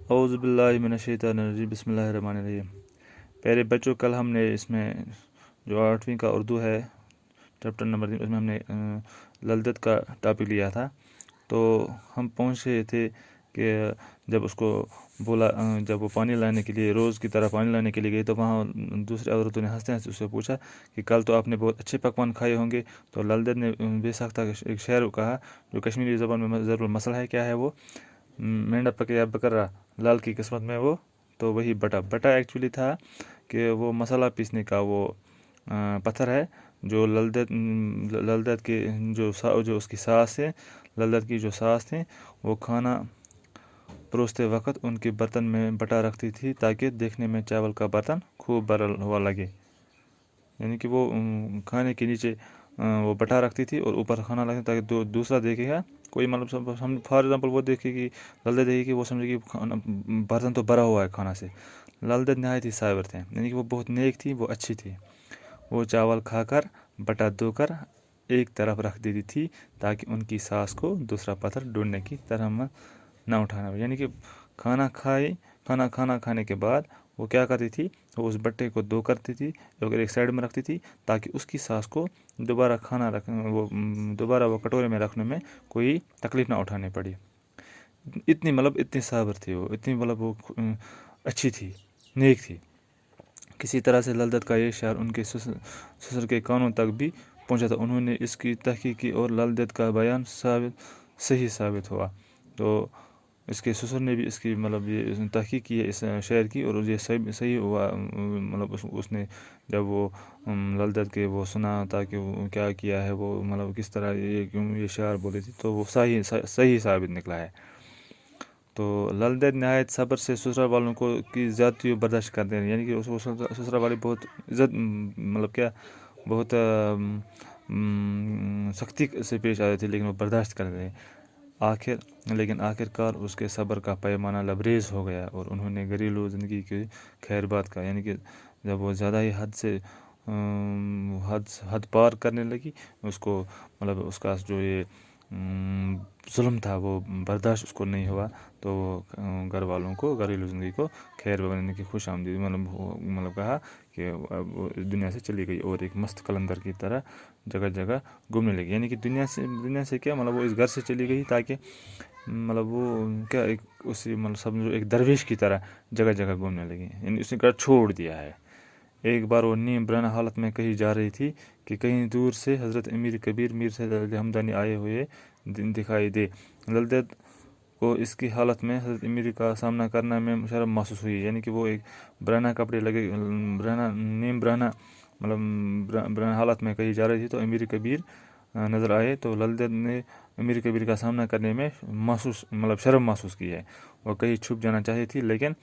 اعوذ باللہ من الشیطان الرجیم بسم اللہ الرحمن الرحیم۔ پیارے بچوں، کل ہم نے اس میں جو 8ویں کا اردو ہے چیپٹر نمبر 3، اس میں ہم نے للدت کا ٹاپک لیا تھا۔ تو ہم پہنچ رہے تھے کہ جب اس کو بولا، جب وہ پانی لانے کے لیے روز کی طرح پانی لانے کے لیے گئی تو وہاں دوسری عورتوں نے ہنستے ہنستے اس سے پوچھا کہ کل تو آپ نے بہت اچھے پکوان کھائے ہوں گے۔ تو للدت نے بے ساختہ ایک شعر کہا جو کشمیری زبان میں ضرور مسئلہ ہے، کیا ہے وہ؟ مینڈا پکیا بکرا لال کی قسمت میں وہ، تو وہی بٹا ایکچولی تھا کہ وہ مسالہ پیسنے کا وہ پتھر ہے جو للدت کے جو اس کی ساس ہے، للدت کی جو ساس تھیں، وہ کھانا پروستے وقت ان کے برتن میں بٹا رکھتی تھی تاکہ دیکھنے میں چاول کا برتن خوب بھرا ہوا لگے۔ یعنی کہ وہ کھانے کے نیچے وہ بٹا رکھتی تھی اور اوپر کھانا لگتا تاکہ دوسرا دیکھے گا، کوئی مطلب ہم فار ایگزامپل وہ دیکھے کہ للدت دیکھے کہ وہ سمجھے کہ برتن تو بھرا ہوا ہے کھانا سے۔ للدت نہایت ہی صابر تھے، یعنی کہ وہ بہت نیک تھی، وہ اچھی تھی۔ وہ چاول کھا کر بٹا دھو کر ایک طرف رکھ دیتی تھی تاکہ ان کی ساس کو دوسرا پتھر ڈھونڈنے کی طرح نہ اٹھانا ہو۔ یعنی کہ کھانا کھانے کے بعد وہ کیا کرتی تھی، وہ اس بٹے کو دھو کرتی تھی اور ایک سائڈ میں رکھتی تھی تاکہ اس کی ساس کو دوبارہ وہ کٹورے میں رکھنے میں کوئی تکلیف نہ اٹھانی پڑی۔ اتنی صابر تھی وہ، وہ اچھی تھی، نیک تھی۔ کسی طرح سے للدت کا یہ شعر ان کے سسر کے کانوں تک بھی پہنچا تھا۔ انہوں نے اس کی تحقیق کی اور للدت کا بیان صحیح ثابت ہوا۔ تو اس کے سسر نے بھی اس کی یہ تحقیق کی ہے اس شعر کی، اور یہ صحیح ہوا۔ اس نے جب وہ للدت کے وہ سنا تھا کہ وہ کیا کیا ہے، وہ کس طرح یہ شعر بولی تھی، تو وہ صحیح ثابت نکلا ہے۔ تو للدت نہایت صبر سے سسرال والوں کی زیادتی برداشت کرتے ہیں، یعنی کہ سسرال والے بہت عزت بہت سختی سے پیش آتے تھے، لیکن وہ برداشت کرتے ہیں۔ لیکن آخر کار اس کے صبر کا پیمانہ لبریز ہو گیا اور انہوں نے گھریلو زندگی کی خیر بات کا، یعنی کہ جب وہ زیادہ ہی حد پار کرنے لگی، اس کو اس کا جو یہ ظلم تھا وہ برداشت اس کو نہیں ہوا، تو وہ گھر والوں کو گھریلو زندگی کو خیر بنانے کی خوش آمدید کہا کہ اس دنیا سے چلی گئی اور ایک مست قلندر کی طرح جگہ جگہ گھومنے لگی۔ یعنی کہ دنیا سے کیا وہ اس گھر سے چلی گئی تاکہ وہ کیا سمجھو ایک درویش کی طرح جگہ جگہ گھومنے لگی، یعنی اس نے گھر چھوڑ دیا ہے۔ ایک بار وہ نیم برہنہ حالت میں کہیں جا رہی تھی کہ کہیں دور سے حضرت امیر کبیر میر سے ہمدانی آئے ہوئے دکھائی دے۔ للدت کو اس کی حالت میں حضرت امیر کا سامنا کرنا میں شرم محسوس ہوئی، یعنی کہ وہ ایک برہنہ کپڑے لگے نیم برہنہ حالت میں کہیں جا رہی تھی تو امیر کبیر نظر آئے، تو للدت نے امیر کبیر کا سامنا کرنے میں شرم محسوس کی ہے۔ وہ کہیں چھپ جانا چاہتی تھی، لیکن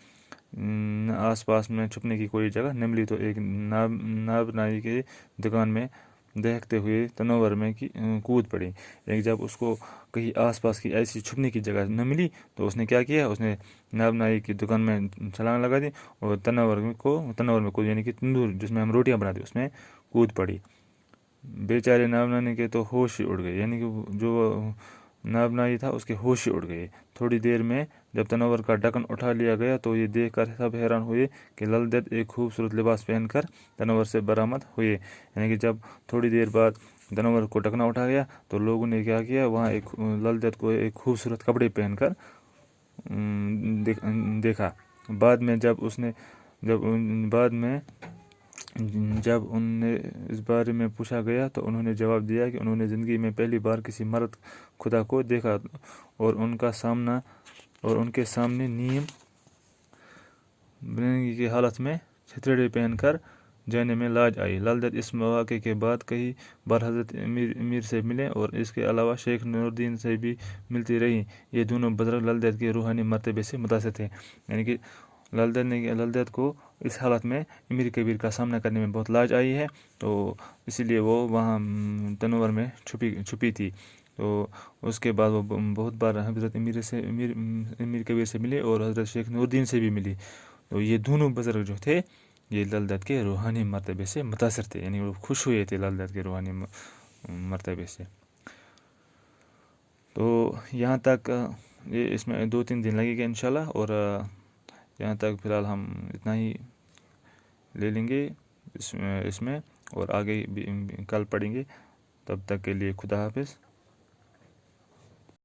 آس پاس میں چھپنے کی کوئی جگہ نہ ملی، تو ایک ناب نائی کے دکان میں دیکھتے ہوئے تنور میں کود پڑی۔ جب اس کو کہیں آس پاس کی ایسی چھپنے کی جگہ نہ ملی تو اس نے کیا کیا، اس نے ناب نائی کی دکان میں چھلانگ لگا دی اور تنور میں کود، یعنی کہ تندور جس میں ہم روٹیاں بناتے اس میں کود پڑی۔ بیچارے ناب نائی کے تو ہوش ہی اڑ گئے، یعنی کہ جو ناب نائی تھا اس کے ہوش ہی اڑ گئے۔ تھوڑی دیر میں جب تنور کا ڈھکن اٹھا لیا گیا تو یہ دیکھ کر سب حیران ہوئے کہ للدت ایک خوبصورت لباس پہن کر تنور سے برآمد ہوئے۔ یعنی کہ جب تھوڑی دیر بعد تنور کو ڈھکنا اٹھا گیا تو لوگوں نے کیا کیا، وہاں للدت کو ایک خوبصورت کپڑے پہن کر دیکھا۔ بعد میں جب ان نے اس بارے میں پوچھا گیا تو انہوں نے جواب دیا کہ انہوں نے زندگی میں پہلی بار کسی مرد خدا کو دیکھا اور ان کے سامنے نیم برہنگی کی حالت میں چھتریڑے پہن کر جانے میں لاج آئی۔ للدت اس واقعے کے بعد کئی بار حضرت امیر سے ملے اور اس کے علاوہ شیخ نور الدین سے بھی ملتی رہی۔ یہ دونوں بزرگ للدت کے روحانی مرتبے سے متاثر تھے، یعنی کہ للدت کو اس حالت میں امیر کبیر کا سامنا کرنے میں بہت لاج آئی ہے، تو اسی لیے وہ وہاں تنور میں چھپی تھی۔ تو اس کے بعد وہ بہت بار حضرت امیر کبیر سے ملی اور حضرت شیخ نور الدین سے بھی ملی۔ تو یہ دونوں بزرگ جو تھے یہ للدت کے روحانی مرتبے سے متاثر تھے، یعنی وہ خوش ہوئے تھے للدت کے روحانی مرتبے سے۔ تو یہاں تک یہ اس میں 2-3 دن لگے گا انشاءاللہ، اور یہاں تک فی الحال ہم اتنا ہی لے لیں گے اس میں، اور آگے بھی کل پڑھیں گے. تب تک کے لیے خدا حافظ.